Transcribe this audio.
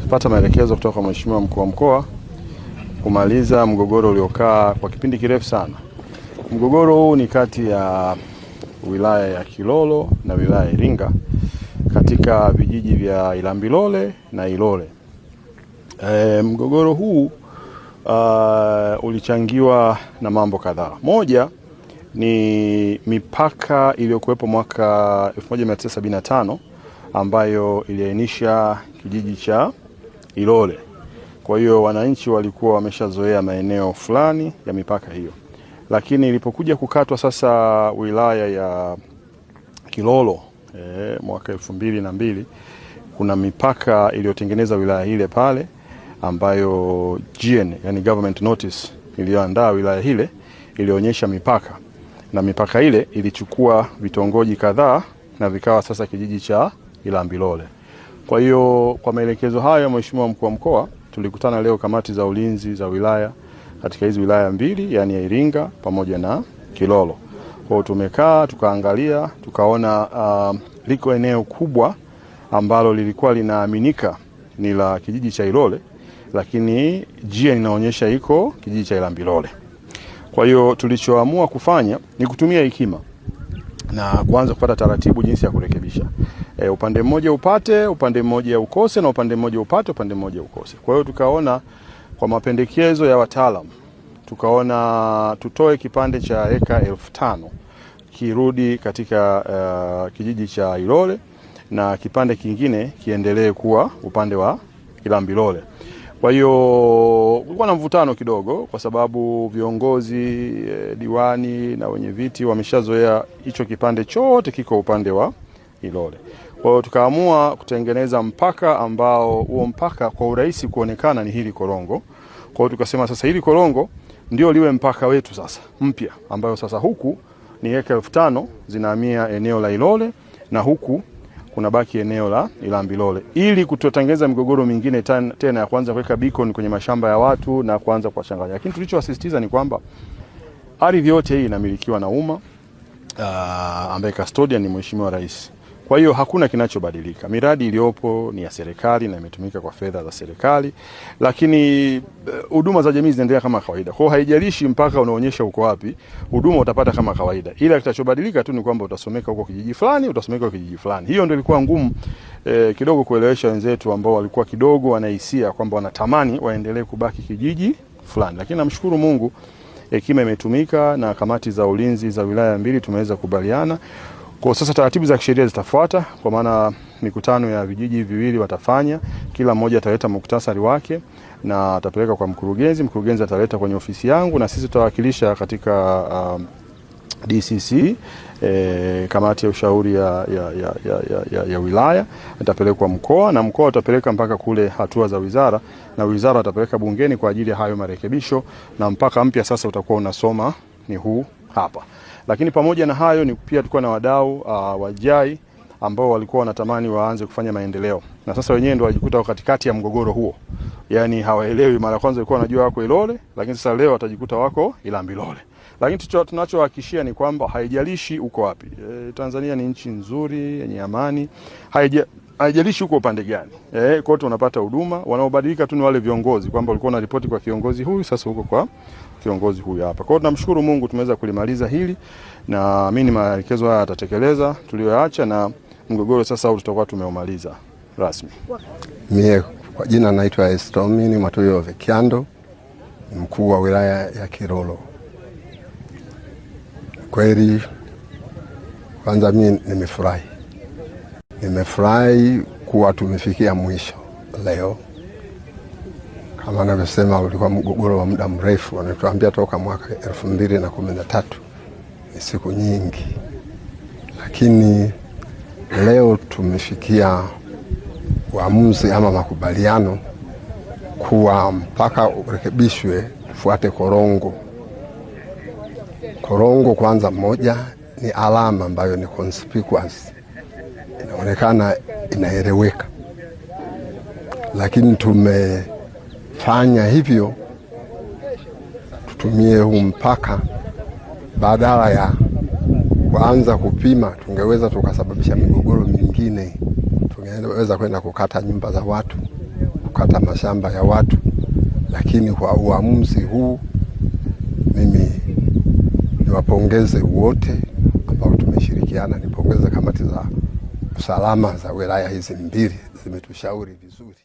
tumepata maelekezo kutoka kwa Mheshimiwa Mkuu wa Mkoa kumaliza mgogoro uliokaa kwa kipindi kirefu sana. Mgogoro huu ni kati ya wilaya ya Kilolo na wilaya ya Iringa katika vijiji vya Ilambilole na Ilole. Mgogoro huu ulichangiwa na mambo kadhaa. Moja ni mipaka iliyokuwepo mwaka 1975 ambayo iliainisha kijiji cha Ilole. Kwa hiyo wananchi walikuwa wameshazoea maeneo fulani ya mipaka hiyo. Lakini ilipokuja kukatwa sasa wilaya ya Kilolo mwaka 2002, kuna mipaka iliyotengeneza wilaya ile pale ambayo GN, yani government notice, iliyoandaa wilaya ile ilionyesha mipaka, na mipaka ile ilichukua vitongoji kadhaa na vikawa sasa kijiji cha Ilambilole. Kwa hiyo kwa maelekezo hayo Mheshimiwa Mkuu wa Mkoa, tulikutana leo kamati za ulinzi za wilaya katika hizi wilaya mbili, yani ya Iringa pamoja na Kilolo. Kwa hiyo tumekaa tukaangalia, tukaona liko eneo kubwa ambalo lilikuwa linaaminika ni la kijiji cha Ilole, lakini GN inaonyesha iko kijiji cha Ilambilole. Kwa hiyo tulichoamua kufanya ni kutumia hekima na kuanza kupata taratibu jinsi ya kurekebisha. Upande mmoja upate, upande mmoja ukose, na upande mmoja upate, upande mmoja ukose. Kwa hiyo tukaona kwa mapendekezo ya wataalamu, tukaona tutoe kipande cha eka 5,000 kirudi katika kijiji cha Ilole na kipande kingine kiendelee kuwa upande wa Ilambilole. Kwa hiyo kulikuwa na mvutano kidogo kwa sababu viongozi, diwani na wenye viti wameshazoea hicho kipande chote kiko upande wa Ilole. Kwa hiyo tukaamua kutengeneza mpaka ambao huo mpaka kwa urahisi kuonekana ni hili korongo. Kwa hiyo tukasema sasa hili korongo ndio liwe mpaka wetu sasa mpya, ambayo sasa huku ni eka 5,000 zinahamia eneo la Ilole na huku kuna baki eneo la Ilambilole, ili kutotengeza migogoro mingine tena ya kwanza kuweka beacon kwenye mashamba ya watu na kuanza kuwachanganya. Lakini tulichowasisitiza ni kwamba ardhi yote hii inamilikiwa na umma, ambaye custodian ni Mheshimiwa Rais. Kwa hiyo hakuna kinachobadilika. Miradi iliyopo ni ya serikali na imetumika kwa fedha za serikali, lakini huduma za jamii zinaendelea kama kawaida. Kwa hiyo haijalishi mpaka unaonyesha uko wapi, huduma utapata kama kawaida. Ila kitachobadilika tu ni kwamba utasomeka huko kijiji fulani, utasomeka huko kijiji fulani. Hiyo ndio ilikuwa ngumu kidogo kuelewesha wenzetu ambao walikuwa kidogo wanahisia kwamba wanatamani waendelee kubaki kijiji fulani. Lakini namshukuru Mungu, hekima imetumika na kamati za ulinzi za wilaya mbili tumeweza kubaliana. Kwa sasa taratibu za kisheria zitafuata, kwa maana mikutano ya vijiji viwili watafanya, kila mmoja ataleta muktasari wake na atapeleka kwa mkurugenzi, mkurugenzi ataleta kwenye ofisi yangu na sisi tutawakilisha katika DCC, kamati ya ushauri ya wilaya, itapelekwa mkoa na mkoa utapeleka mpaka kule hatua za wizara, na wizara atapeleka bungeni kwa ajili ya hayo marekebisho, na mpaka mpya sasa utakuwa unasoma ni huu hapa. Lakini pamoja na hayo ni pia tulikuwa na wadau wajai ambao walikuwa wanatamani waanze kufanya maendeleo, na sasa wenyewe ndio wajikuta katikati ya mgogoro huo. Yani hawaelewi, mara kwanza walikuwa wanajua wako Ilole, lakini sasa leo watajikuta wako Ilambilole. Lakini tunachohakikishia ni kwamba haijalishi uko wapi. Tanzania ni nchi nzuri yenye amani. Haijalishi uko upande gani. Kote unapata huduma. Wanaobadilika tu ni wale viongozi, kwamba walikuwa na ripoti kwa kiongozi huyu, sasa huko kwa kiongozi huyu hapa. Kwa hiyo tunamshukuru Mungu tumeweza kulimaliza hili, na mimi maelekezo haya yatatekeleza tuliyoacha, na mgogoro sasa tutakuwa tumeumaliza rasmi. Mie kwa jina naitwa Estomini Matoyo Vekiando, mkuu wa wilaya ya Kilolo. Kweli kwanza mimi nimefurahi kuwa tumefikia mwisho leo. Kama anavyosema ulikuwa mgogoro wa muda mrefu, wanatuambia toka mwaka 2013, ni siku nyingi, lakini leo tumefikia uamuzi ama makubaliano kuwa mpaka urekebishwe tufuate korongo. Korongo kwanza moja ni alama ambayo ni conspicuous, inaonekana inaeleweka, lakini tumefanya hivyo tutumie huu mpaka badala ya kuanza kupima. Tungeweza tukasababisha migogoro mingine, tungeweza kwenda kukata nyumba za watu, kukata mashamba ya watu, lakini kwa uamuzi huu mimi niwapongeze wote ambao tumeshirikiana. Nipongeze kamati za usalama za wilaya hizi mbili, zimetushauri vizuri.